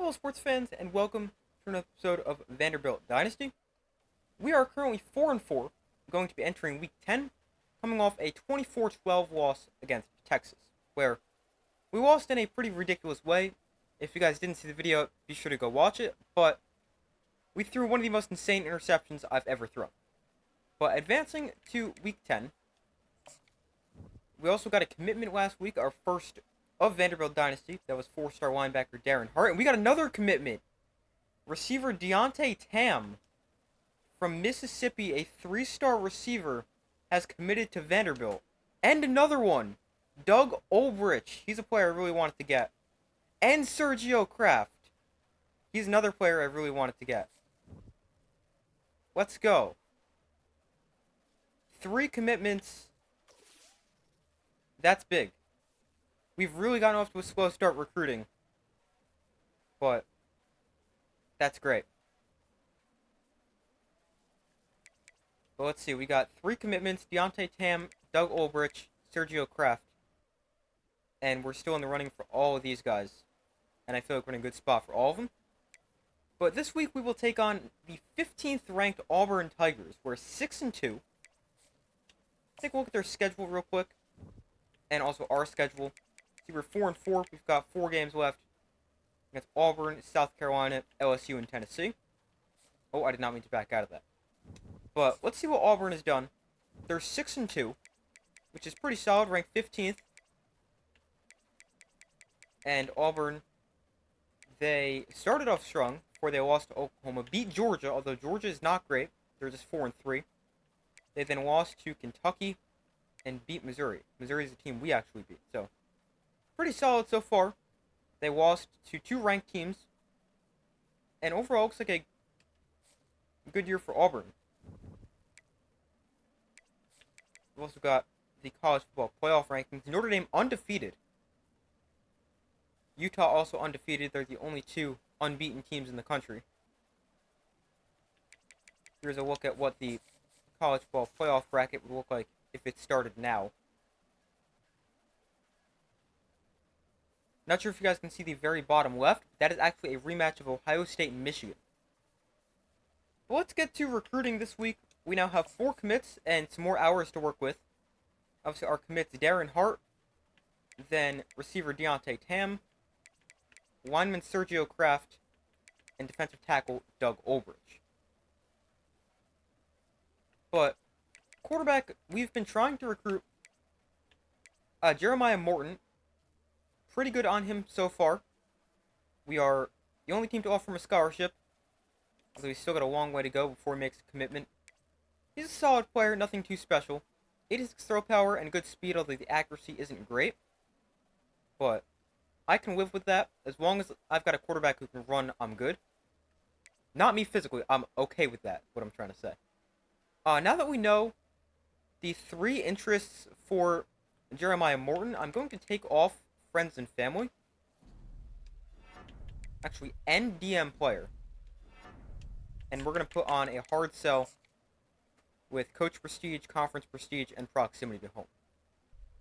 Hello, sports fans, and welcome to an episode of Vanderbilt Dynasty. We are currently 4-4, going to be entering Week 10, coming off a 24-12 loss against Texas, where we lost in a pretty ridiculous way. If you guys didn't see the video, be sure to go watch it, but we threw one of the most insane interceptions I've ever thrown. But advancing to Week 10, we also got a commitment last week, our first of Vanderbilt Dynasty. That was 4-star linebacker Darren Hart. And we got another commitment. Receiver Deontay Tam from Mississippi, a 3-star receiver, has committed to Vanderbilt. And another one, Doug Olbrich. He's a player I really wanted to get. And Sergio Kraft. He's another player I really wanted to get. Let's go. 3 commitments. That's big. We've really gotten off to a slow start recruiting, but that's great. But let's see, we got 3 commitments: Deontay Tam, Doug Olbrich, Sergio Kraft, and we're still in the running for all of these guys, and I feel like we're in a good spot for all of them. But this week we will take on the 15th ranked Auburn Tigers. We're 6-2. Take a look at their schedule real quick, and also our schedule. See, we're 4-4. We've got 4 games left against Auburn, South Carolina, LSU, and Tennessee. Oh, I did not mean to back out of that. But let's see what Auburn has done. They're 6-2, which is pretty solid, ranked 15th. And Auburn, they started off strong before they lost to Oklahoma, beat Georgia, although Georgia is not great. They're just 4-3. They then lost to Kentucky and beat Missouri. Missouri is a team we actually beat, so pretty solid so far. They lost to 2 ranked teams, and overall looks like a good year for Auburn. We've also got the college football playoff rankings. Notre Dame undefeated. Utah also undefeated. They're the only 2 unbeaten teams in the country. Here's a look at what the college football playoff bracket would look like if it started now. Not sure if you guys can see the very bottom left. That is actually a rematch of Ohio State and Michigan. But let's get to recruiting this week. We now have 4 commits and some more hours to work with. Obviously, our commits: Darren Hart, then receiver Deontay Tam, lineman Sergio Kraft, and defensive tackle Doug Olbrich. But quarterback, we've been trying to recruit Jeremiah Morton. Pretty good on him so far. We are the only team to offer him a scholarship, although he's still got a long way to go before he makes a commitment. He's a solid player, nothing too special. 86 throw power and good speed, although the accuracy isn't great. But I can live with that. As long as I've got a quarterback who can run, I'm good. Not me physically, I'm okay with that, what I'm trying to say. Now that we know the 3 interests for Jeremiah Morton, I'm going to take off friends and family. Actually, end DM player. And we're going to put on a hard sell with coach prestige, conference prestige, and proximity to home.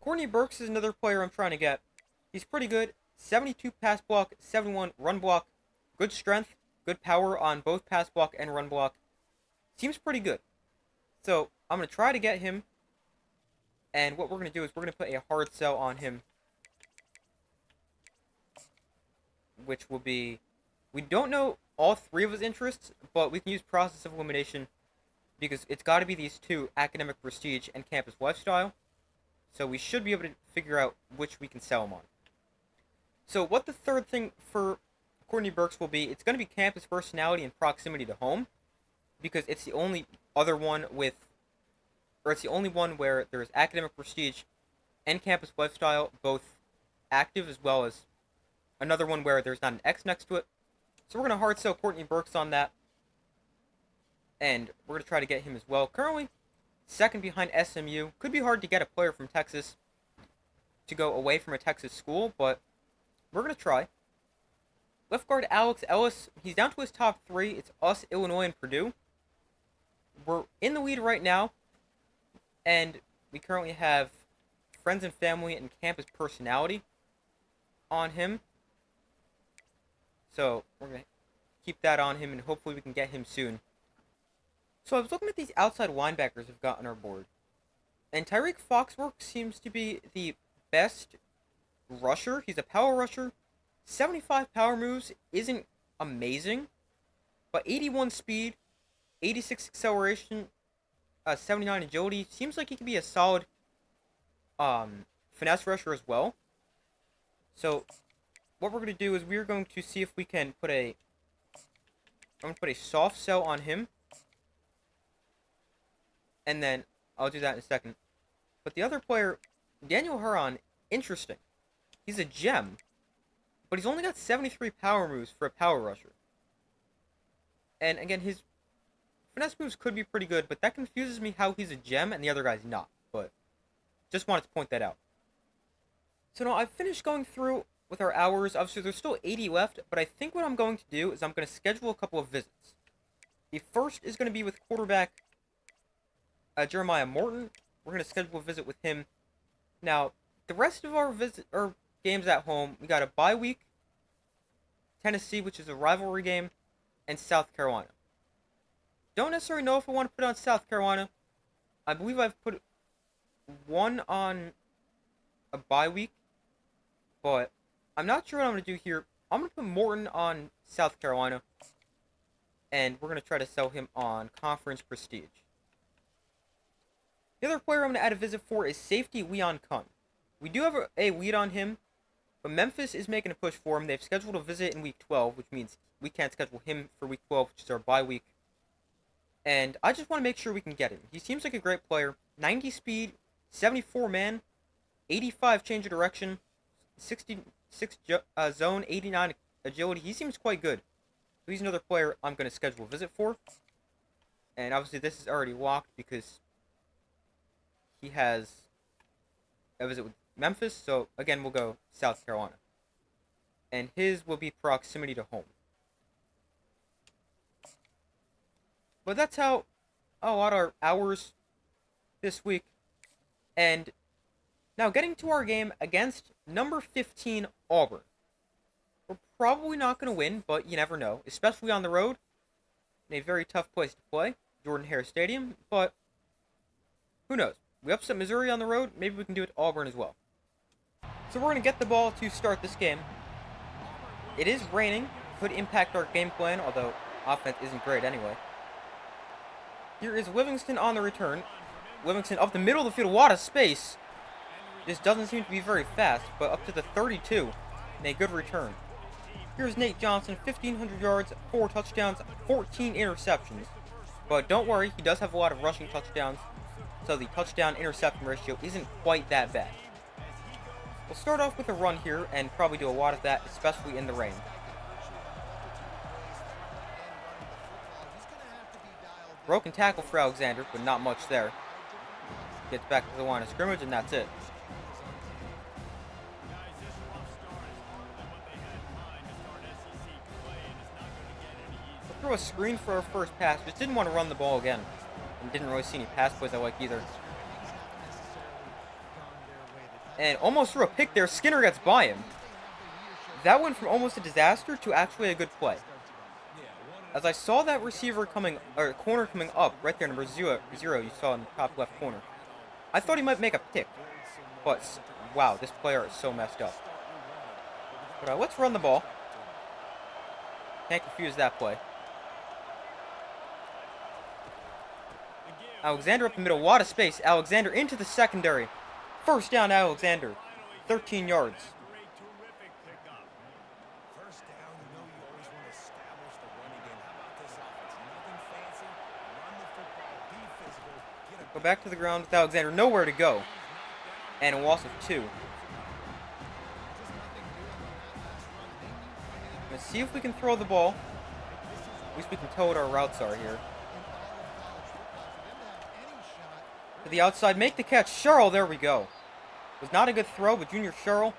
Courtney Burks is another player I'm trying to get. He's pretty good. 72 pass block, 71 run block. Good strength, good power on both pass block and run block. Seems pretty good. So I'm going to try to get him. And what we're going to do is we're going to put a hard sell on him, which will be, we don't know all 3 of his interests, but we can use process of elimination because it's got to be these 2, academic prestige and campus lifestyle. So we should be able to figure out which we can sell him on. So what the third thing for Courtney Burks will be, it's going to be campus personality and proximity to home, because it's the only other one with, or it's the only one where there's academic prestige and campus lifestyle both active, as well as another one where there's not an X next to it. So we're going to hard sell Courtney Burks on that. And we're going to try to get him as well. Currently, second behind SMU. Could be hard to get a player from Texas to go away from a Texas school, but we're going to try. Left guard Alex Ellis, he's down to his top 3. It's us, Illinois, and Purdue. We're in the lead right now, and we currently have friends and family and campus personality on him. So we're going to keep that on him, and hopefully we can get him soon. So I was looking at these outside linebackers we've got on our board. And Tyreek Foxworth seems to be the best rusher. He's a power rusher. 75 power moves isn't amazing, but 81 speed, 86 acceleration, 79 agility. Seems like he could be a solid finesse rusher as well. So what we're going to do is we're going to see if we can put a... I'm going to put a soft sell on him. And then I'll do that in a second. But the other player, Daniel Huron, interesting. He's a gem. But he's only got 73 power moves for a power rusher. And again, his finesse moves could be pretty good, but that confuses me how he's a gem and the other guy's not. But just wanted to point that out. So now I've finished going through with our hours. Obviously, there's still 80 left, but I think what I'm going to do is I'm going to schedule a couple of visits. The first is going to be with quarterback Jeremiah Morton. We're going to schedule a visit with him. Now, the rest of our games at home, we got a bye week, Tennessee, which is a rivalry game, and South Carolina. Don't necessarily know if I want to put on South Carolina. I believe I've put one on a bye week, but I'm not sure what I'm going to do here. I'm going to put Morton on South Carolina, and we're going to try to sell him on Conference Prestige. The other player I'm going to add a visit for is safety Leon Kunn. We do have a lead on him, but Memphis is making a push for him. They've scheduled a visit in Week 12, which means we can't schedule him for Week 12, which is our bye week. And I just want to make sure we can get him. He seems like a great player. 90 speed, 74 man, 85 change of direction, 66 zone, 89 agility. He seems quite good. So he's another player I'm going to schedule a visit for. And obviously this is already locked because he has a visit with Memphis. So again, we'll go South Carolina. And his will be proximity to home. But that's how a lot of our hours this week. And now getting to our game against number 15 Auburn. We're probably not going to win, but you never know. Especially on the road. In a very tough place to play. Jordan-Hare Stadium. But who knows? We upset Missouri on the road. Maybe we can do it to Auburn as well. So we're going to get the ball to start this game. It is raining. Could impact our game plan, although offense isn't great anyway. Here is Livingston on the return. Livingston up the middle of the field. A lot of space. This doesn't seem to be very fast, but up to the 32. And a good return. Here's Nate Johnson. 1,500 yards, 4 touchdowns, 14 interceptions. But don't worry, he does have a lot of rushing touchdowns. So the touchdown-interception ratio isn't quite that bad. We'll start off with a run here and probably do a lot of that, especially in the rain. Broken tackle for Alexander, but not much there. Gets back to the line of scrimmage, and that's it. We'll throw a screen for our first pass. Just didn't want to run the ball again. And didn't really see any pass plays I like either. And almost threw a pick there. Skinner gets by him. That went from almost a disaster to actually a good play. As I saw that receiver coming, or corner coming up, right there, number 0, you saw in the top left corner. I thought he might make a pick. But, wow, this player is so messed up. But let's run the ball. Can't confuse that play. Alexander up the middle, a lot of space. Alexander into the secondary. First down, Alexander. 13 yards. Go back to the ground with Alexander. Nowhere to go. And a loss of 2. Let's see if we can throw the ball. At least we can tell what our routes are here. To the outside, make the catch. Sherrill, there we go. Was not a good throw, but Junior Sherrill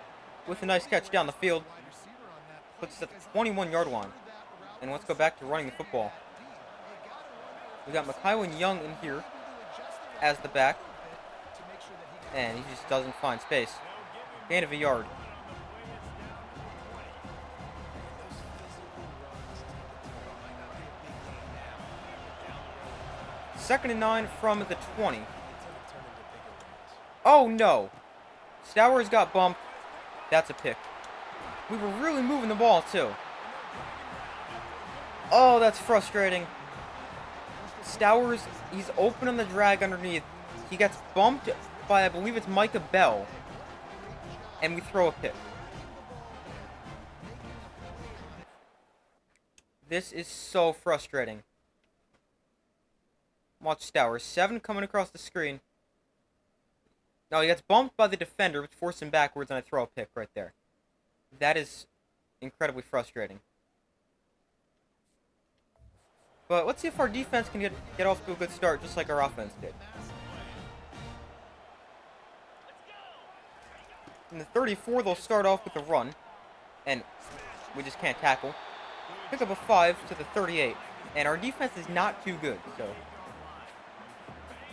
with a nice catch down the field. Puts us at the 21-yard line. And let's go back to running the football. We got Mykylin Young in here as the back. And he just doesn't find space. Gain of a yard. 2nd and 9 from the 20. Oh no! Stowers got bumped. That's a pick. We were really moving the ball too. Oh, that's frustrating. Stowers, he's open on the drag underneath. He gets bumped by, I believe it's Micah Bell. And we throw a pick. This is so frustrating. Watch Stowers. 7 coming across the screen. No, he gets bumped by the defender, which forces him backwards, and I throw a pick right there. That is incredibly frustrating. But let's see if our defense can get off to a good start, just like our offense did. In the 34, they'll start off with a run, and we just can't tackle. Pick up a 5 to the 38, and our defense is not too good, so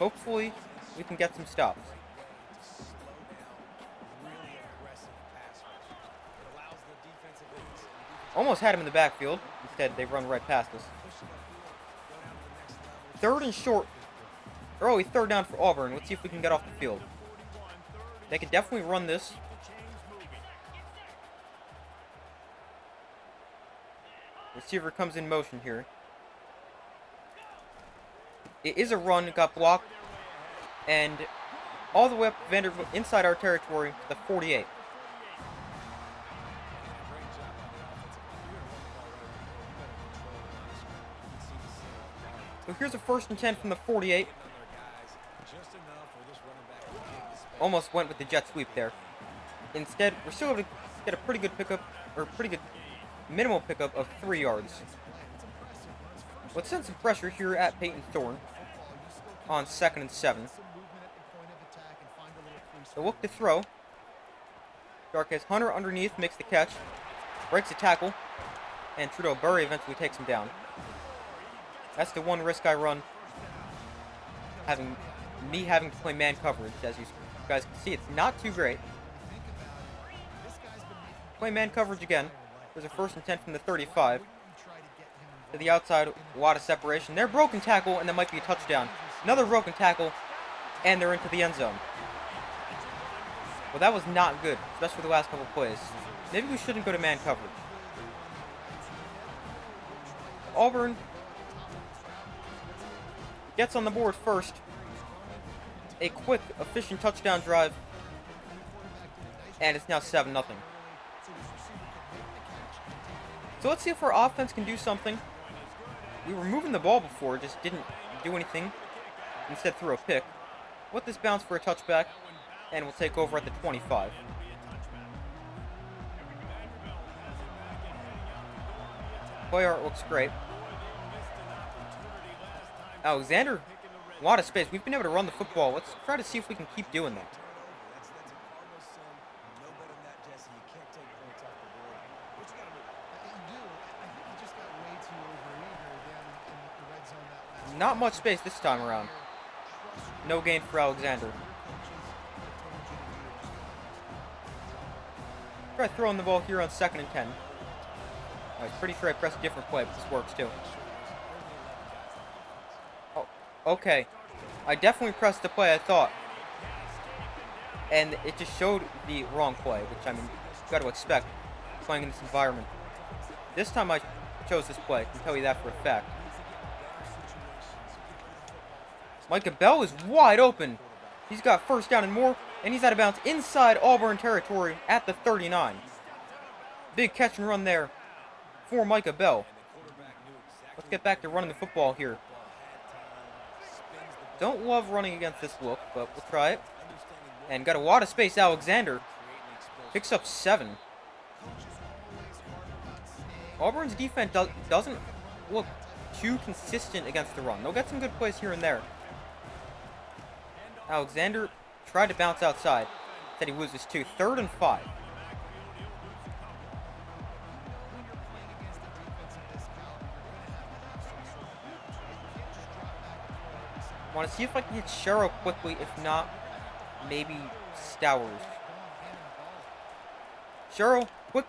hopefully we can get some stops. Almost had him in the backfield. Instead, they run right past us. 3rd and short. Early 3rd down for Auburn. Let's see if we can get off the field. They could definitely run this. Receiver comes in motion here. It is a run. It got blocked. And all the way up Vanderbilt inside our territory to the 48. So here's a 1st and 10 from the 48. Almost went with the jet sweep there. Instead, we're still able to get a pretty good pickup, or pretty good minimal pickup of 3 yards. Let's send some pressure here at Peyton Thorne on 2nd and 7. So look to throw. Dark has Hunter underneath, makes the catch, breaks the tackle, and Trudeau Burry eventually takes him down. That's the one risk I run, having to play man coverage. As you guys can see, it's not too great. Play man coverage again. There's a 1st and 10 from the 35. To the outside, a lot of separation. They're broken tackle, and that might be a touchdown. Another broken tackle, and they're into the end zone. Well, that was not good, especially the last couple plays. Maybe we shouldn't go to man coverage. Auburn gets on the board first. A quick, efficient touchdown drive. And it's now 7-0. So let's see if our offense can do something. We were moving the ball before, just didn't do anything. Instead threw a pick. Let this bounce for a touchback. And we'll take over at the 25. Play art looks great. Alexander, a lot of space. We've been able to run the football. Let's try to see if we can keep doing that. Not much space this time around. No gain for Alexander. Try throwing the ball here on 2nd and 10. I was pretty sure I pressed a different play, but this works too. Oh, okay. I definitely pressed the play I thought. And it just showed the wrong play, which I mean, you've got to expect playing in this environment. This time I chose this play. I can tell you that for a fact. Micah Bell is wide open. He's got 1st down and more, and he's out of bounds inside Auburn territory at the 39. Big catch and run there for Micah Bell. Let's get back to running the football here. Don't love running against this look, but we'll try it. And got a lot of space. Alexander picks up 7. Auburn's defense doesn't look too consistent against the run. They'll get some good plays here and there. Alexander tried to bounce outside. Said he loses 2. 3rd and 5. Want to see if I can hit Sherrill quickly. If not, maybe Stowers. Sherrill, quick.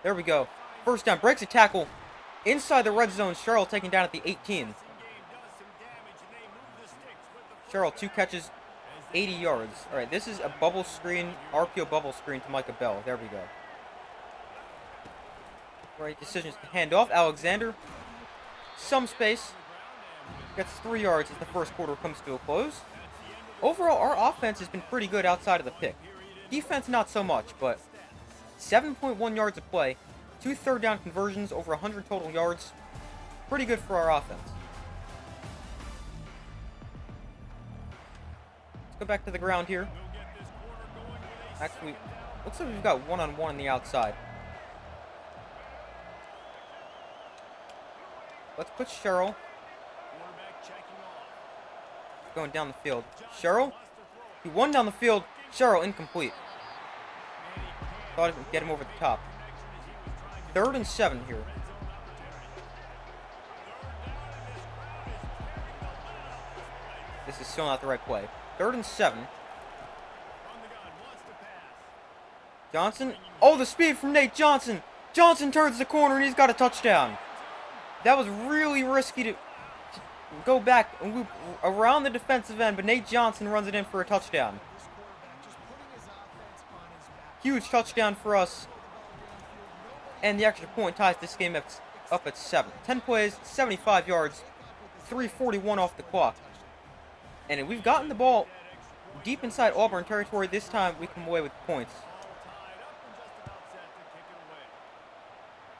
There we go. 1st down. Breaks a tackle. Inside the red zone. Sherrill taken down at the 18. Cheryl, 2 catches, 80 yards. All right, this is a bubble screen, RPO bubble screen to Micah Bell. There we go. Right decisions to hand off. Alexander, some space, gets 3 yards as the first quarter comes to a close. Overall, our offense has been pretty good outside of the pick. Defense, not so much, but 7.1 yards a play, 2 third-down conversions, over 100 total yards. Pretty good for our offense. Let's go back to the ground here. Actually, looks like we've got one-on-one on the outside. Let's put Cheryl going down the field. Cheryl, he won down the field. Cheryl, incomplete. Thought it would get him over the top. 3rd and 7 here. This is still not the right play. 3rd and 7. Johnson. Oh, the speed from Nate Johnson. Johnson turns the corner and he's got a touchdown. That was really risky to go back and loop around the defensive end, but Nate Johnson runs it in for a touchdown. Huge touchdown for us. And the extra point ties this game up at 7. 10 plays, 75 yards, 3:41 off the clock. And we've gotten the ball deep inside Auburn territory. This time we come away with points.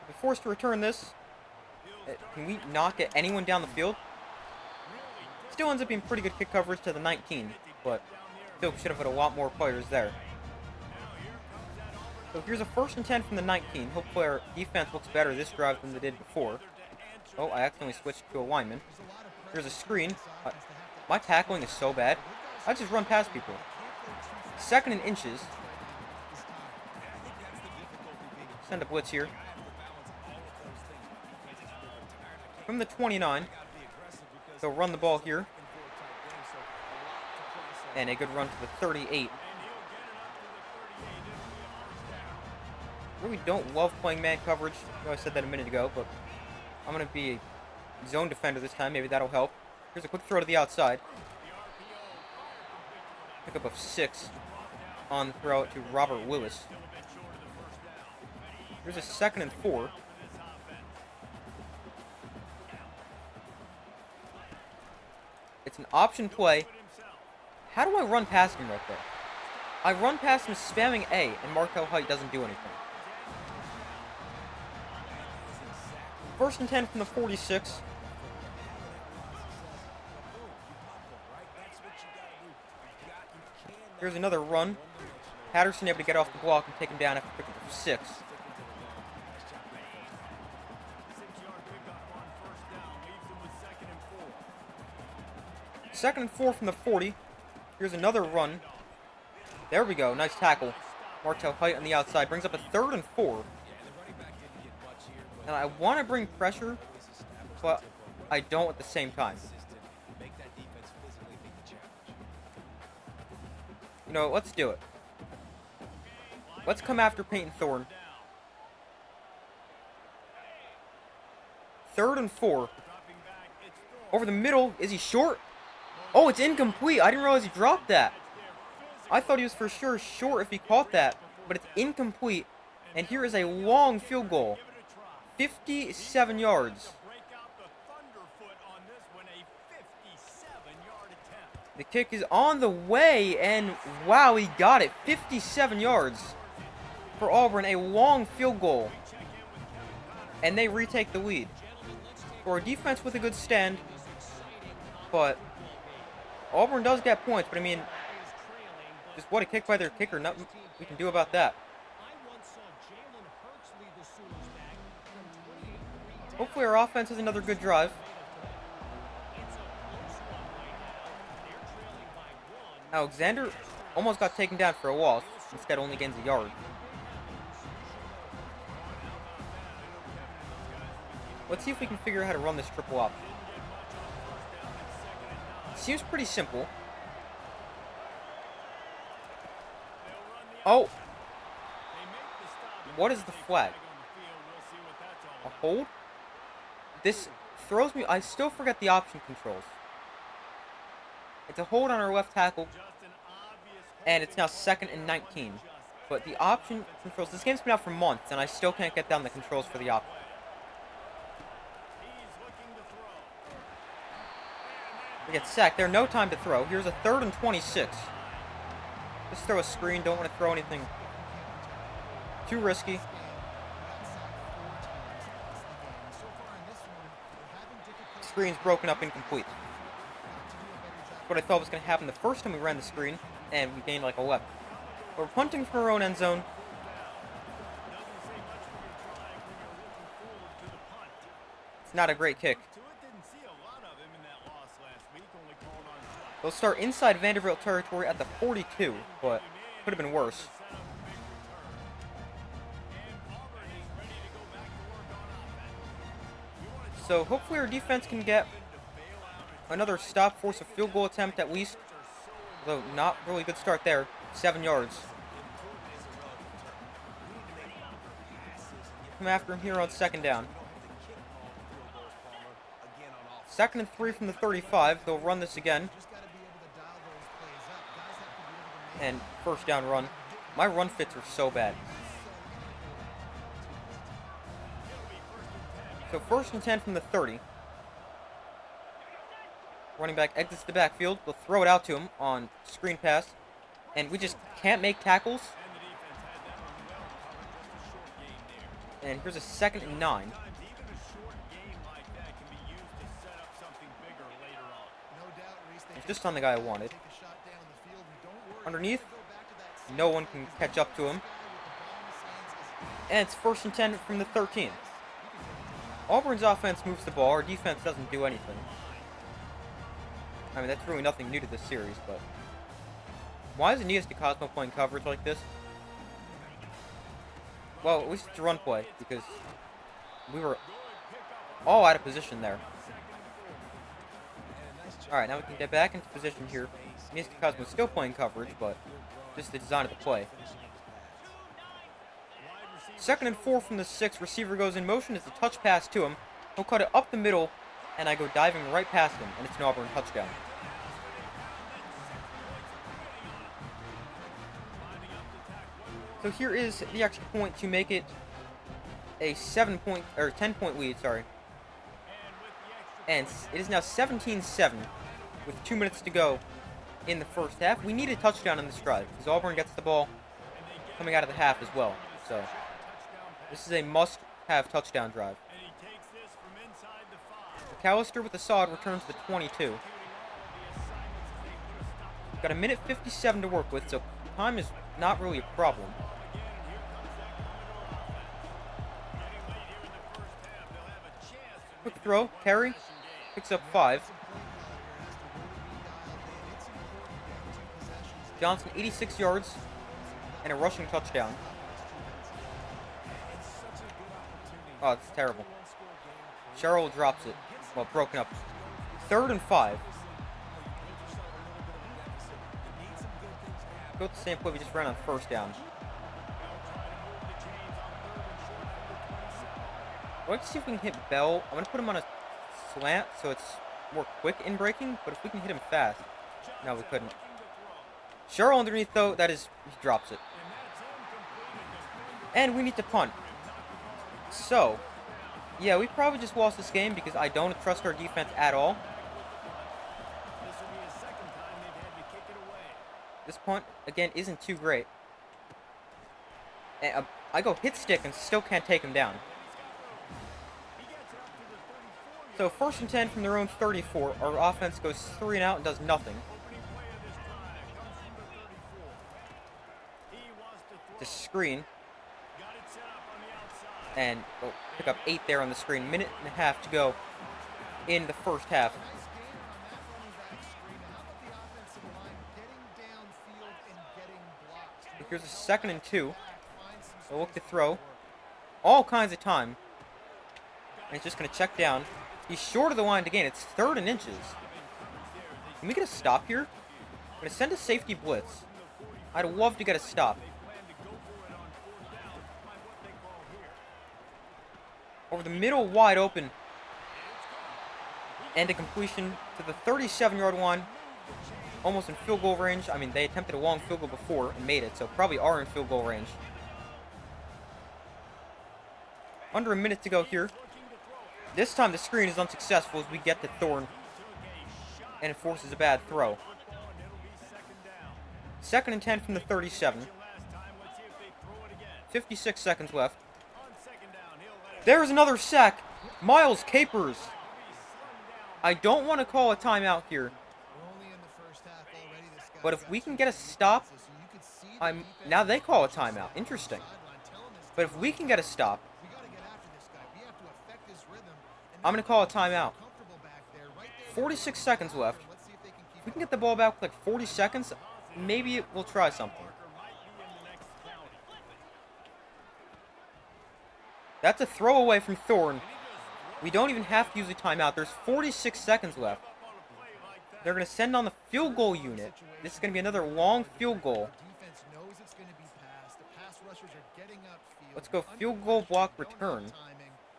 We're forced to return this. Can we not get anyone down the field? Still ends up being pretty good kick coverage to the 19, but still should have had a lot more players there. So here's a 1st and 10 from the 19. Hopefully our defense looks better this drive than they did before. Oh, I accidentally switched to a lineman. Here's a screen. My tackling is so bad. I just run past people. 2nd and inches. Send a blitz here. From the 29. They'll run the ball here. And a good run to the 38. Really don't love playing man coverage. I know I said that a minute ago, but I'm going to be a zone defender this time. Maybe that'll help. Here's a quick throw to the outside. Pickup of 6 on the throw to Robert Willis. Here's a 2nd and 4. It's an option play. How do I run past him right there? I run past him spamming A, and Markel Height doesn't do anything. 1st and 10 from the 46. Here's another run. Patterson able to get off the block and take him down after picking up 6. Second and 4 from the 40. Here's another run. There we go. Nice tackle. Martel Height on the outside. Brings up a 3rd and 4. And I want to bring pressure, but I don't at the same time. You know, let's do it. Let's come after Peyton Thorne. 3rd and 4. Over the middle. Is he short? Oh, it's incomplete. I didn't realize he dropped that. I thought he was for sure short if he caught that, but it's incomplete. And here is a long field goal. 57 yards. The kick is on the way, and wow, he got it. 57 yards for Auburn, a long field goal. And they retake the lead. For a defense with a good stand, but Auburn does get points, but I mean, just what a kick by their kicker. Nothing we can do about that. Hopefully our offense has another good drive. Alexander almost got taken down for a loss. Instead only gains a yard. Let's see if we can figure out how to run this triple option. Seems pretty simple. Oh! What is the flag? A hold? This throws me... I still forget the option controls. It's a hold on our left tackle, and it's now 2nd and 19. But the option controls, this game's been out for months, and I still can't get down the controls for the option. We get sacked there, no time to throw. Here's a 3rd and 26. Just throw a screen, don't want to throw anything too risky. Screen's broken up, incomplete. What I thought was going to happen the first time we ran the screen, and we gained like 11. But we're punting from our own end zone. It's not a great kick. They'll start inside Vanderbilt territory at the 42, but could have been worse. So hopefully our defense can get another stop, force a field goal attempt at least. Although not really good start there. 7 yards. Come after him here on 2nd down. 2nd and 3 from the 35. They'll run this again. And 1st down run. My run fits are so bad. So 1st and 10 from the 30. Running back exits the backfield. They'll throw it out to him on screen pass. And we just can't make tackles. And here's a 2nd and 9. It's just on the guy I wanted. Underneath. No one can catch up to him. And it's 1st and 10 from the 13. Auburn's offense moves the ball. Our defense doesn't do anything. I mean, that's really nothing new to this series, but... Why is Aeneas DeCosmo playing coverage like this? Well, at least it's a run play, because we were all out of position there. Alright, now we can get back into position here. Aeneas DeCosmo is still playing coverage, but just the design of the play. 2nd and 4 from the 6. Receiver goes in motion. It's a touch pass to him. He'll cut it up the middle, and I go diving right past him, and it's an Auburn touchdown. So here is the extra point to make it a 10-point lead, sorry. And it is now 17-7 with 2 minutes to go in the 1st half. We need a touchdown in this drive because Auburn gets the ball coming out of the half as well. So this is a must-have touchdown drive. McAllister with the sod returns to 22. Got a minute 57 to work with, so time is not really a problem. Quick throw, carry, picks up 5. Johnson, 86 yards, and a rushing touchdown. Oh, it's terrible. Sherrill drops it. Well, broken up. 3rd and 5. Go with the same play we just ran on 1st down. I'd like to see if we can hit Bell. I'm going to put him on a slant so it's more quick in breaking, but if we can hit him fast. No, we couldn't. Sherrill underneath, though, he drops it. And we need to punt. So, yeah, we probably just lost this game because I don't trust our defense at all. This punt, again, isn't too great. And, I go hit stick and still can't take him down. So 1st and 10 from their own 34. Our offense goes 3 and out and does nothing. The screen. And we'll pick up 8 there on the screen. Minute and a half to go in the 1st half. Here's a 2nd and 2. So look to throw. All kinds of time. And he's just going to check down. He's short of the line to gain. It's 3rd and inches. Can we get a stop here? I'm going to send a safety blitz. I'd love to get a stop. Over the middle, wide open. And a completion to the 37-yard line. almost in field goal range. I mean, they attempted a long field goal before and made it, so probably are in field goal range. Under a minute to go here. This time the screen is unsuccessful as we get to Thorne, and it forces a bad throw. 2nd and 10 from the 37. 56 seconds left. There's another sack. Miles capers. I don't want to call a timeout here, but if we can get a stop, now they call a timeout. Interesting. But if we can get a stop, I'm going to call a timeout. 46 seconds left. If we can get the ball back with like 40 seconds, maybe we'll try something. That's a throwaway from Thorne. We don't even have to use a timeout. There's 46 seconds left. They're going to send on the field goal unit. This is going to be another long field goal. Let's go field goal block return.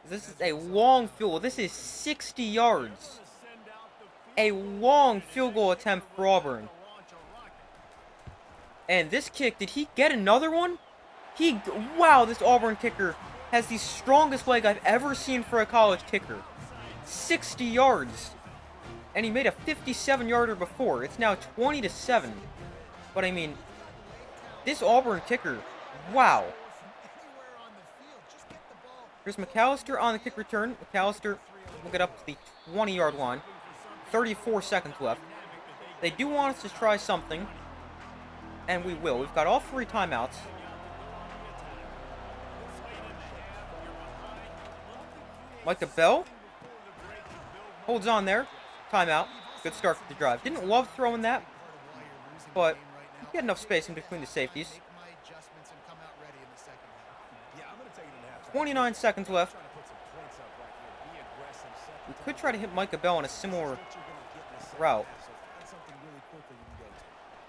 This is a long field goal. This is 60 yards. A long field goal attempt for Auburn. And this kick, did he get another one? Wow, this Auburn kicker has the strongest leg I've ever seen for a college kicker. 60 yards. And he made a 57-yarder before. It's now 20-7. But I mean, this Auburn kicker, wow. Here's McAllister on the kick return. McAllister will get up to the 20-yard line. 34 seconds left. They do want us to try something, and we will. We've got all 3 timeouts. Micah Bell holds on there. Timeout. Good start for the drive. Didn't love throwing that, but he had enough space in between the safeties. 29 seconds left. We could try to hit Micah Bell on a similar route.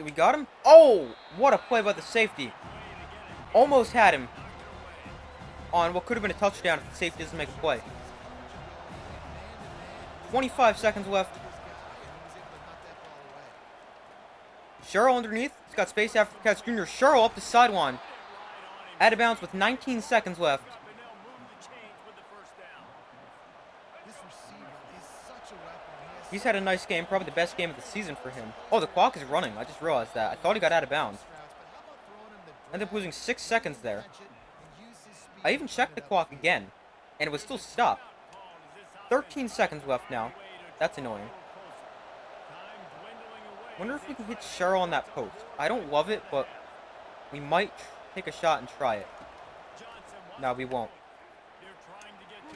We got him? Oh, what a play by the safety. Almost had him on what could have been a touchdown if the safety doesn't make a play. 25 seconds left. Sherrill underneath. He's got space after the catch. Junior Sherrill up the sideline. Out of bounds with 19 seconds left. He's had a nice game, probably the best game of the season for him. Oh, the clock is running. I just realized that. I thought he got out of bounds. Ended up losing 6 seconds there. I even checked the clock again, and it was still stopped. 13 seconds left now. That's annoying. Wonder if we can hit Sherrill on that post. I don't love it, but we might take a shot and try it. No, we won't.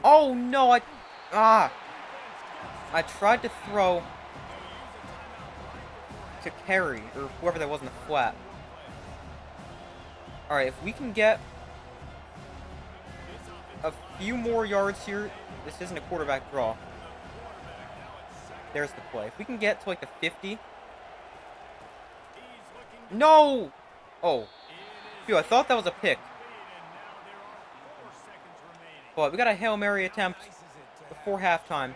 Oh, no, I tried to throw to Carey, or whoever that was in the flat. Alright, if we can get a few more yards here, this isn't a quarterback draw. There's the play. If we can get to like the 50. No! Oh. Phew, I thought that was a pick. But we got a Hail Mary attempt before halftime.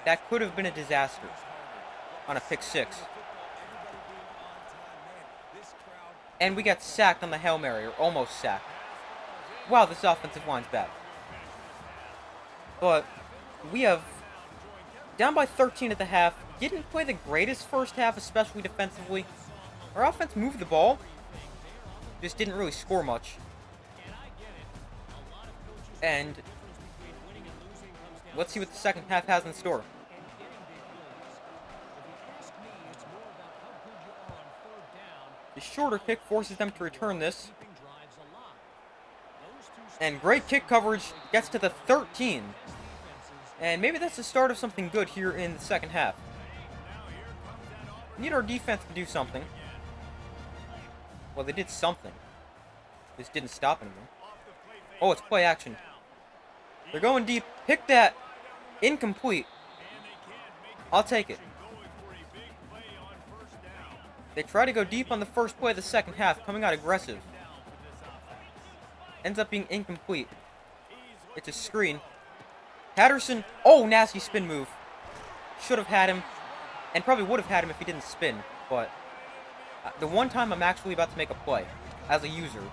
That could have been a disaster on a pick 6. And we got sacked on the Hail Mary, or almost sacked. Wow, this offensive line's bad. But we have down by 13 at the half. Didn't play the greatest first half, especially defensively. Our offense moved the ball. Just didn't really score much. And let's see what the second half has in store. The shorter kick forces them to return this. And great kick coverage gets to the 13. And maybe that's the start of something good here in the second half. We need our defense to do something. Well, they did something. This didn't stop anyone. Oh, it's play action. They're going deep. Pick that. Incomplete. I'll take it. They try to go deep on the first play of the second half, coming out aggressive. Ends up being incomplete. It's a screen. Patterson. Oh, nasty spin move. Should have had him. And probably would have had him if he didn't spin, but the one time I'm actually about to make a play as a user,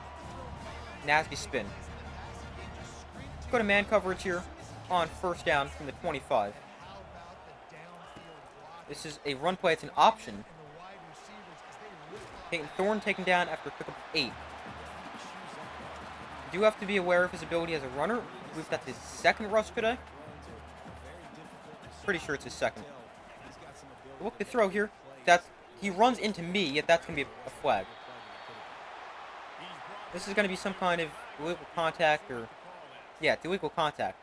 nasty spin. Go to man coverage here on first down from the 25. This is a run play. It's an option. Thorne taken down after a pickup of 8. You do have to be aware of his ability as a runner. I believe that's his second rush today. Pretty sure it's his second. Look, the throw here. He runs into me, yet that's going to be a flag. This is going to be some kind of illegal contact or... Yeah, it's illegal contact.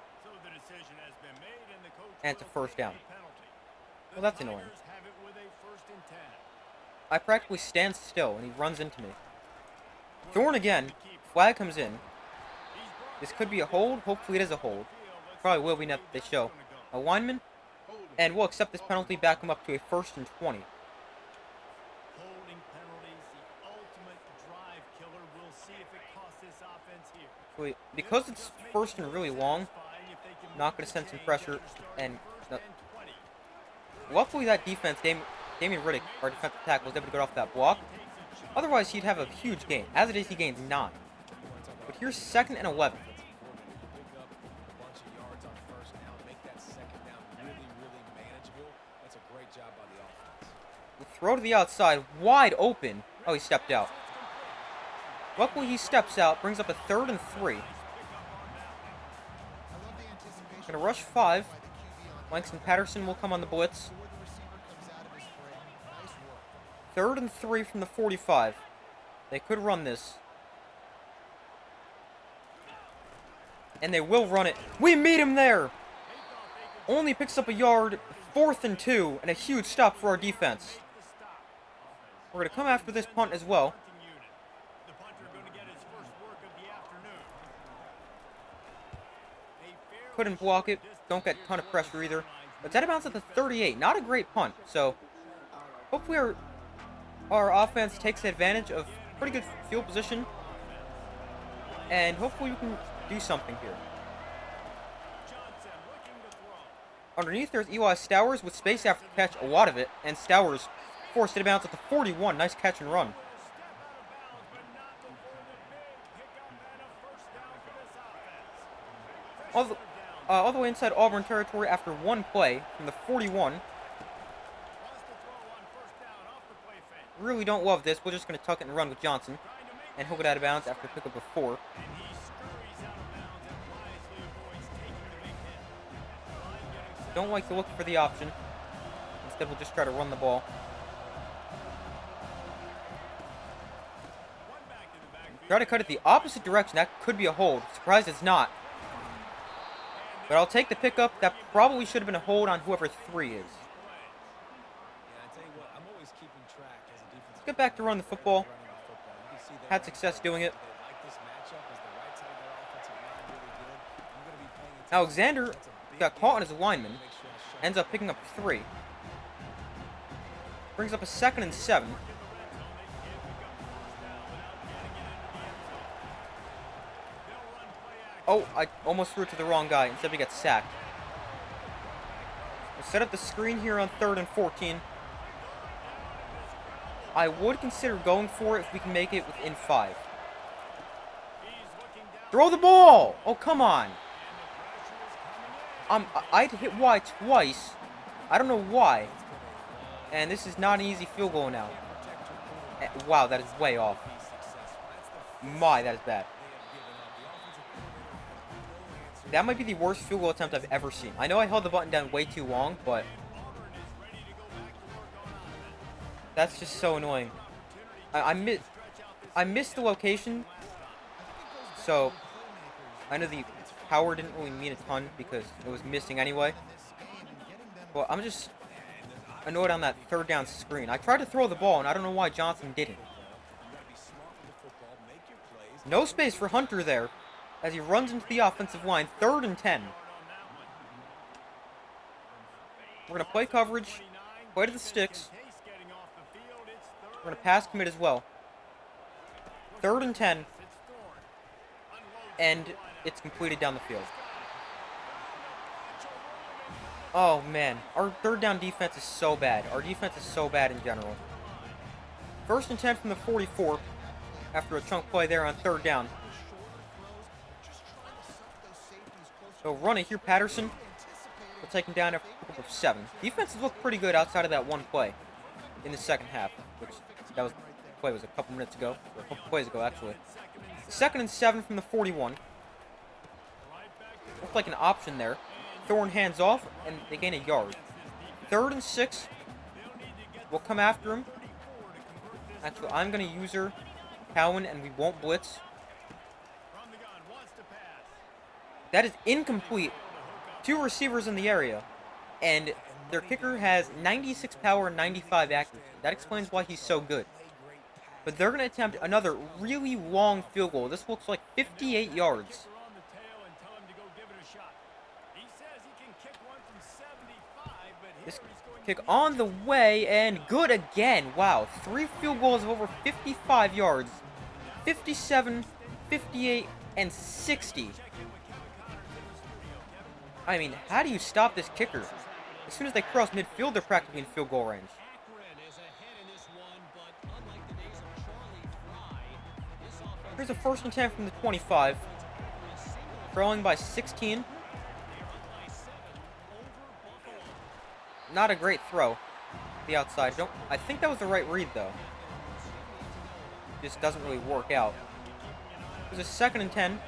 And it's a first down. Well, that's annoying. I practically stand still, and he runs into me. Thorne again. Flag comes in. This could be a hold. Hopefully it is a hold. Probably will be now that they show a lineman. And we'll accept this penalty, back him up to a 1st and 20. Because it's first and really long, not going to send some pressure. And luckily that defense, Damian Riddick, our defensive tackle, was able to get off that block. Otherwise, he'd have a huge gain. As it is, he gains 9. But here's 2nd and 11. The throw to the outside, wide open. Oh, he stepped out. Luckily, he steps out, brings up a 3rd and 3. Gonna rush 5. Langston Patterson will come on the blitz. 3rd and 3 from the 45. They could run this. And they will run it. We meet him there! Only picks up a yard. 4th and 2, and a huge stop for our defense. We're gonna come after this punt as well. Couldn't block it. Don't get a ton of pressure either. But that bounce at the 38. Not a great punt. So, hopefully our offense takes advantage of pretty good field position. And hopefully we can do something here. Underneath, there's Eli Stowers with space after the catch. A lot of it. And Stowers forced it to bounce at the 41. Nice catch and run. All the way inside Auburn territory after one play from the 41. Really don't love this. We're just going to tuck it and run with Johnson. And he'll get out of bounds after a pickup of 4. Don't like to look for the option. Instead, we'll just try to run the ball. Try to cut it the opposite direction. That could be a hold. Surprised it's not. But I'll take the pickup. That probably should have been a hold on whoever 3 is. Let's get back to run the football. Had success doing it. Alexander got caught on his lineman. Ends up picking up 3. Brings up a 2nd and 7. Oh, I almost threw it to the wrong guy. Instead, we got sacked. We'll set up the screen here on 3rd and 14. I would consider going for it if we can make it within 5. Throw the ball! Oh, come on. I'd hit Y twice. I don't know why. And this is not an easy field goal now. Wow, that is way off. My, that is bad. That might be the worst field goal attempt I've ever seen. I know I held the button down way too long, but that's just so annoying. I missed the location, so I know the power didn't really mean a ton because it was missing anyway. But I'm just annoyed on that 3rd down screen. I tried to throw the ball, and I don't know why Johnson didn't. No space for Hunter there as he runs into the offensive line. 3rd and 10. We're going to play coverage, play to the sticks. We're going to pass commit as well. 3rd and 10. And it's completed down the field. Oh, man. Our third down defense is so bad. Our defense is so bad in general. First and 10 from the 44 after a chunk play there on third down. So run it here, Patterson. We'll take him down after a couple of 7. Defenses look pretty good outside of that one play in the second half, which the play was a couple minutes ago, or a couple plays ago, actually. Second and 7 from the 41. Looked like an option there. Thorne hands off, and they gain a yard. Third and 6. We'll come after him. Actually, I'm going to use her, Cowan, and we won't blitz. That is incomplete. 2 receivers in the area, and their kicker has 96 power and 95 accuracy. That explains why he's so good. But they're going to attempt another really long field goal. This looks like 58 yards. This kick on the way, and good again. Wow, 3 field goals of over 55 yards. 57, 58, and 60. I mean, how do you stop this kicker? As soon as they cross midfield, they're practically in field goal range. Here's a first and 10 from the 25. Throwing by 16. Not a great throw. The outside. I think that was the right read, though. Just doesn't really work out. There's a second and 10.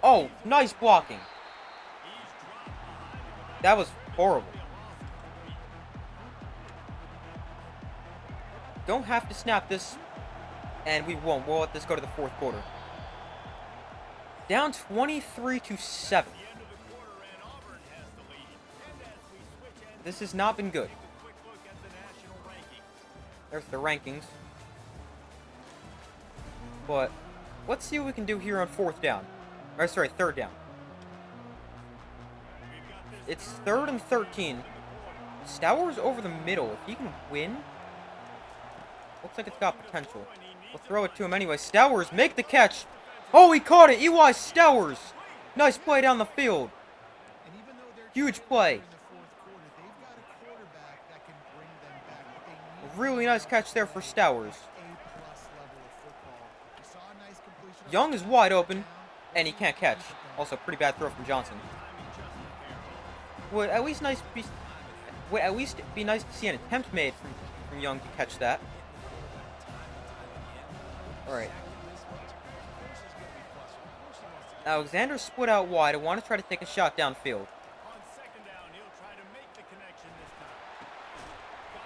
Oh, nice blocking. That was horrible. Don't have to snap this, and we won't. We'll let this go to the fourth quarter. Down 23-7. This has not been good. There's the rankings. But let's see what we can do here on third down. It's 3rd and 13. Stowers over the middle. If he can win, looks like it's got potential. We'll throw it to him anyway. Stowers, make the catch. Oh, he caught it. Eli Stowers. Nice play down the field. Huge play. Really nice catch there for Stowers. Young is wide open, and he can't catch. Also, pretty bad throw from Johnson. Would at least be nice to see an attempt made from Young to catch that. All right. Alexander split out wide. I want to try to take a shot downfield.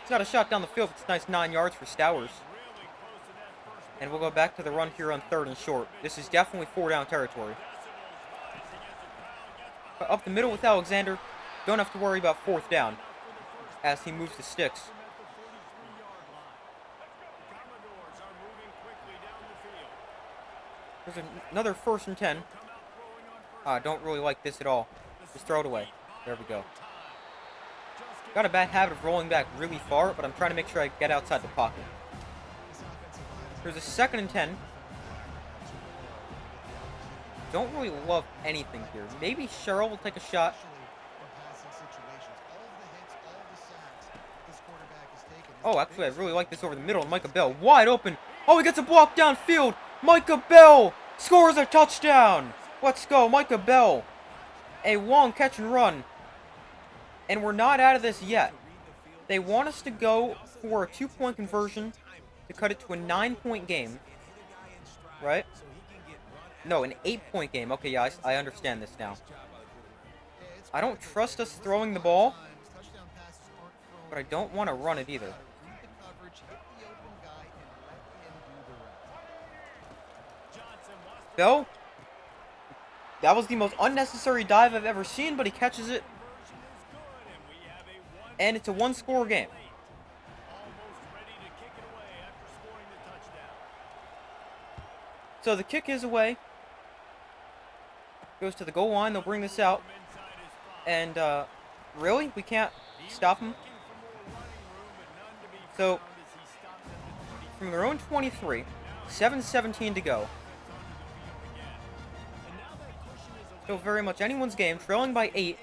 It's not a shot down the field. It's a nice 9 yards for Stowers. And we'll go back to the run here on 3rd and short. This is definitely 4-down territory. But up the middle with Alexander. Don't have to worry about 4th down as he moves the sticks. There's another 1st and 10. Don't really like this at all. Just throw it away. There we go. Got a bad habit of rolling back really far, but I'm trying to make sure I get outside the pocket. There's a 2nd and 10. Don't really love anything here. Maybe Cheryl will take a shot. Oh, actually, I really like this over the middle. Micah Bell, wide open. Oh, he gets a block downfield. Micah Bell scores a touchdown. Let's go, Micah Bell. A long catch and run. And we're not out of this yet. They want us to go for a 2-point conversion to cut it to a 9-point game. Right? No, an 8-point game. Okay, yeah, I understand this now. I don't trust us throwing the ball, but I don't want to run it either. Bell. That was the most unnecessary dive I've ever seen, but he catches it. And it's a 1-score game. So the kick is away. Goes to the goal line. They'll bring this out. And, really? We can't stop him? So, from their own 23, 7:17 to go. Still very much anyone's game, trailing by 8.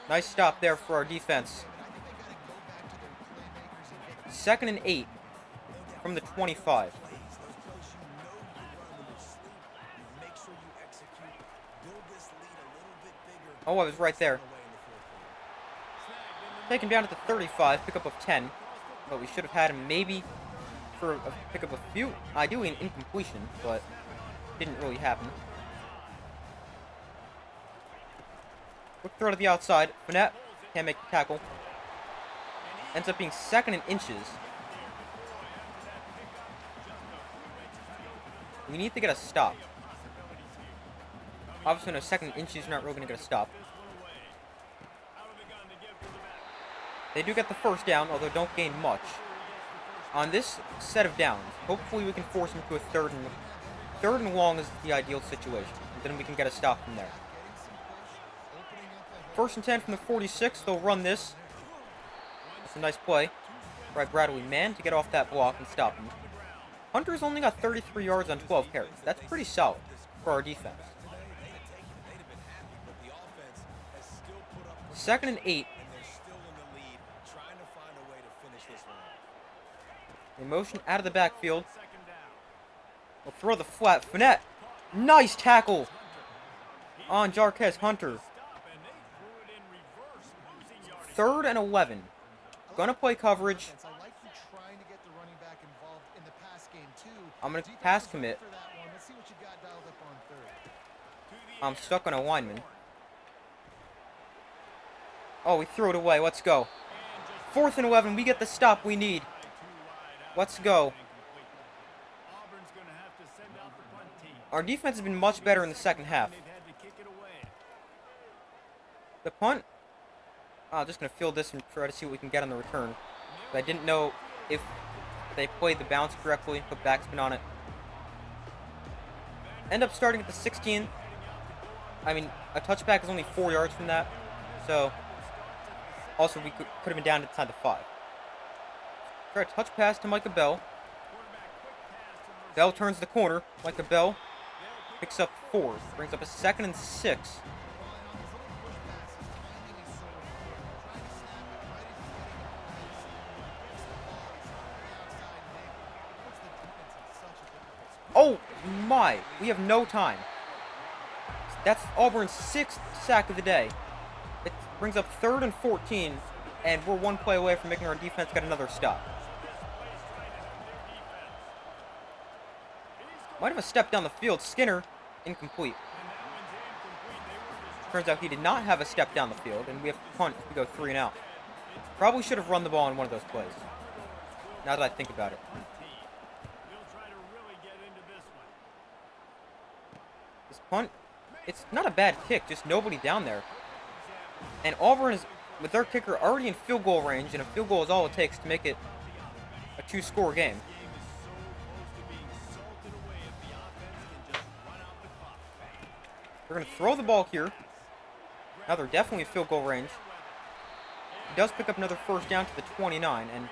Nice stop there for our defense. 2nd and 8 from the 25. Oh, I was right there. Take him down at the 35, pickup of 10. But we should have had him maybe for a pickup of few. I do an incompletion, but didn't really happen. Quick throw to the outside. Fournette can't make the tackle. Ends up being 2nd in inches. We need to get a stop. Obviously, in a 2nd in inches, you're not really going to get a stop. They do get the first down, although don't gain much. On this set of downs, hopefully we can force them to a third and long is the ideal situation. And then we can get a stop from there. 1st and 10 from the 46. They'll run this. That's a nice play. Brad Bradley, man, to get off that block and stop him. Hunter's only got 33 yards on 12 carries. That's pretty solid for our defense. 2nd and 8. They motion out of the backfield. We'll throw the flat. Fournette. Nice tackle on Jarquez Hunter. 3rd and 11. Gonna play coverage. I'm gonna pass commit. I'm stuck on a lineman. Oh, we threw it away. Let's go. 4th and 11. We get the stop we need. Let's go. Our defense has been much better in the 2nd half. The punt. I'm just going to field this and try to see what we can get on the return. But I didn't know if they played the bounce correctly, put backspin on it. End up starting at the 16. I mean, a touchback is only 4 yards from that. So, also we could have been down inside the 5. Try a touch pass to Micah Bell. Bell turns the corner. Micah Bell picks up 4. Brings up a 2nd and 6. Oh my! We have no time. That's Auburn's 6th sack of the day. It brings up 3rd and 14, and we're one play away from making our defense get another stop. Might have a step down the field. Skinner, incomplete. Turns out he did not have a step down the field, and we have to punt if we go 3 and out. Probably should have run the ball on one of those plays. Now that I think about it. This punt, it's not a bad kick, just nobody down there. And Auburn is, with their kicker, already in field goal range, and a field goal is all it takes to make it a 2-score game. They're going to throw the ball here. Now they're definitely in field goal range. He does pick up another first down to the 29, and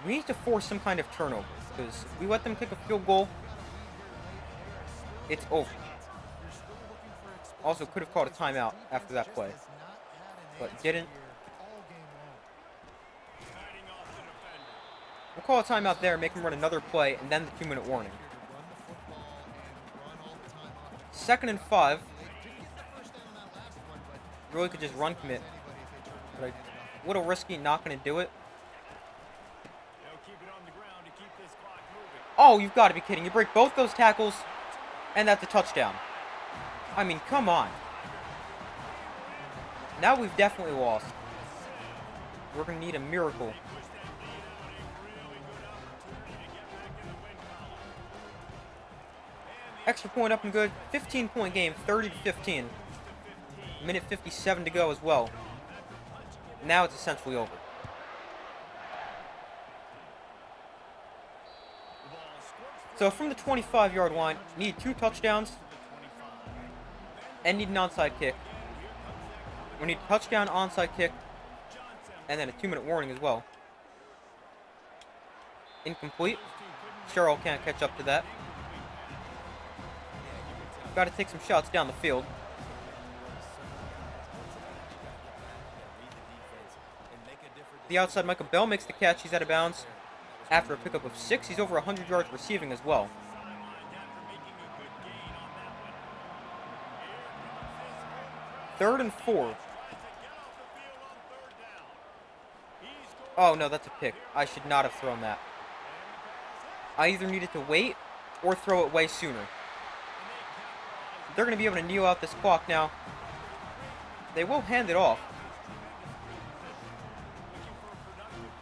we need to force some kind of turnover, because if we let them kick a field goal, it's over. Also, could have called a timeout after that play, but didn't. We'll call a timeout there, make him run another play, and then the 2-minute warning. 2nd and 5. Really could just run commit. But a little risky, not going to do it. Oh, you've got to be kidding. You break both those tackles, and that's a touchdown. I mean, come on. Now we've definitely lost. We're going to need a miracle. Extra point up and good. 15-point game, 30-15. Minute 57 to go as well. Now it's essentially over. So from the 25-yard line, need 2 touchdowns and need an onside kick. We need a touchdown, onside kick, and then a 2-minute warning as well. Incomplete. Sherrill can't catch up to that. Got to take some shots down the field. The outside, Michael Bell makes the catch. He's out of bounds. After a pickup of 6, he's over 100 yards receiving as well. Third and 4. Oh, no, that's a pick. I should not have thrown that. I either needed to wait or throw it way sooner. They're going to be able to kneel out this clock now. They will hand it off.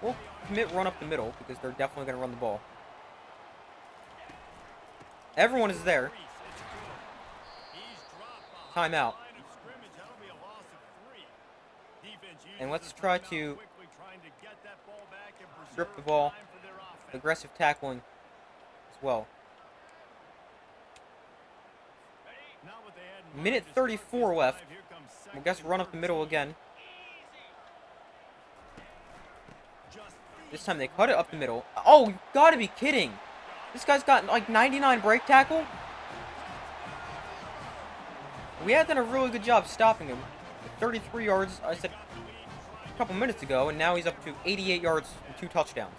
We'll commit run up the middle because they're definitely going to run the ball. Everyone is there. Timeout. And let's try to strip the ball. Aggressive tackling as well. Minute 34 left. I guess run up the middle again. This time they cut it up the middle. Oh, you gotta be kidding. This guy's got like 99 break tackle. We had done a really good job stopping him. 33 yards, I said a couple minutes ago, and now he's up to 88 yards and 2 touchdowns.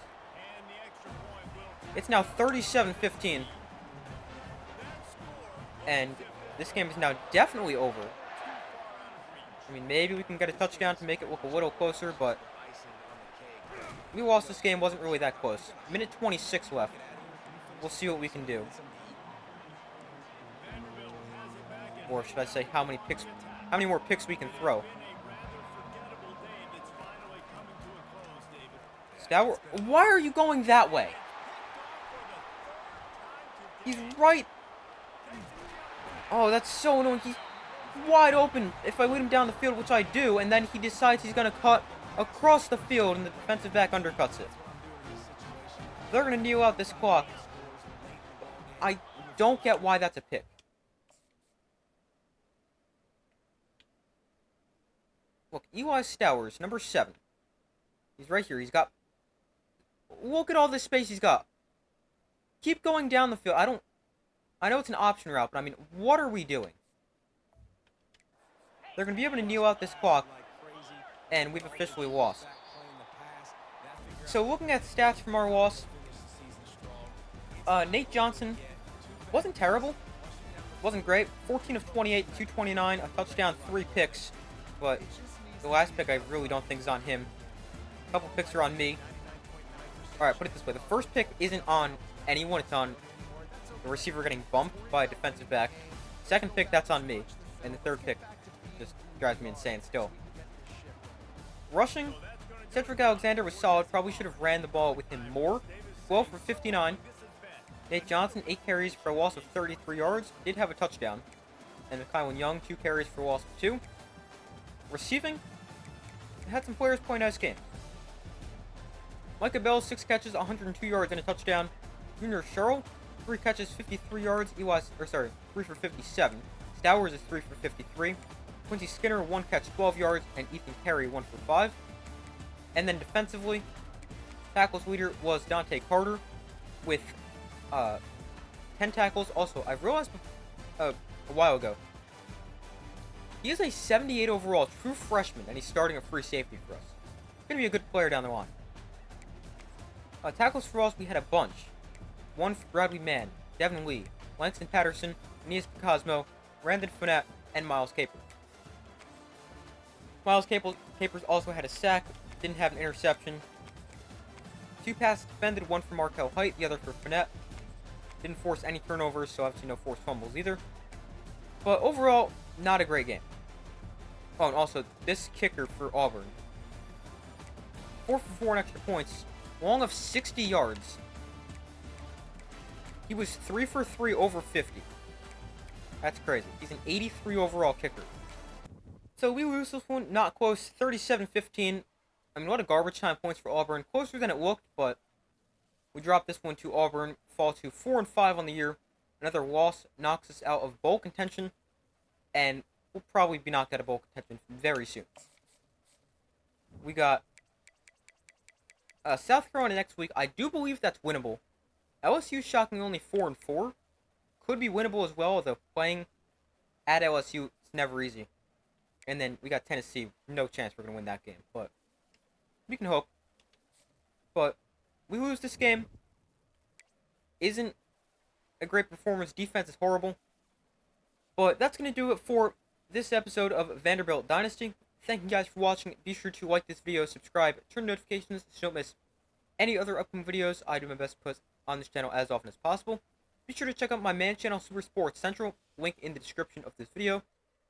It's now 37-15. And this game is now definitely over. I mean, maybe we can get a touchdown to make it look a little closer, but we lost this game. Wasn't really that close. Minute 26 left. We'll see what we can do. Or should I say how many more picks we can throw. Stour, why are you going that way? He's right. Oh, that's so annoying. He's wide open if I lead him down the field, which I do, and then he decides he's going to cut across the field, and the defensive back undercuts it. They're going to kneel out this clock. I don't get why that's a pick. Look, Eli Stowers, number 7. He's right here. He's got... Look at all this space he's got. Keep going down the field. I know it's an option route, but I mean, what are we doing? They're going to be able to kneel out this clock, and we've officially lost. So looking at stats from our loss, Nate Johnson wasn't terrible. Wasn't great. 14 of 28, 229, a touchdown, 3 picks. But the last pick I really don't think is on him. A couple picks are on me. Alright, put it this way. The first pick isn't on anyone. It's on the receiver getting bumped by a defensive back. Second pick, that's on me. And the third pick just drives me insane still. Rushing, Cedric Alexander was solid. Probably should have ran the ball with him more. 12 for 59. Nate Johnson, 8 carries for a loss of 33 yards. Did have a touchdown. And Kylan Young, 2 carries for a loss of 2. Receiving, had some players play nice games. Micah Bell, 6 catches, 102 yards and a touchdown. Junior Sherrill, 3 catches, 53 yards. 3 for 57. Stowers is 3 for 53. Quincy Skinner, 1 catch, 12 yards, and Ethan Carey, 1 for 5. And then defensively, tackles leader was Dante Carter with 10 tackles. Also, I realized a while ago, he is a 78 overall true freshman, and he's starting a free safety for us. Going to be a good player down the line. Tackles for us, we had a bunch. 1 for Bradley Mann, Devin Lee, Langston Patterson, Aeneas Cosmo, Brandon Fournette, and Miles Capers. Miles Capers also had a sack, didn't have an interception. 2 passes defended, 1 for Markel Height, the other for Fournette. Didn't force any turnovers, so obviously no forced fumbles either. But overall, not a great game. Oh, and also, this kicker for Auburn. 4 for 4 on extra points, long of 60 yards. He was 3 for 3 over 50. That's crazy. He's an 83 overall kicker. So we lose this one, not close, 37-15. I mean, what a garbage time points for Auburn. Closer than it looked, but we dropped this one to Auburn, fall to 4-5 on the year. Another loss knocks us out of bowl contention, and we'll probably be knocked out of bowl contention very soon. We got South Carolina next week. I do believe that's winnable. LSU shockingly only 4-4. Could be winnable as well, although playing at LSU, it's never easy. And then we got Tennessee, no chance we're gonna win that game, but we can hope. But we lose this game. Isn't a great performance. Defense is horrible. But that's gonna do it for this episode of Vanderbilt Dynasty. Thank you guys for watching. Be sure to like this video, subscribe, turn notifications so you don't miss any other upcoming videos. I do my best to put on this channel as often as possible. Be sure to check out my man channel, Super Sports Central, link in the description of this video.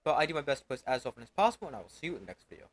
But I do my best to post as often as possible, and I will see you in the next video.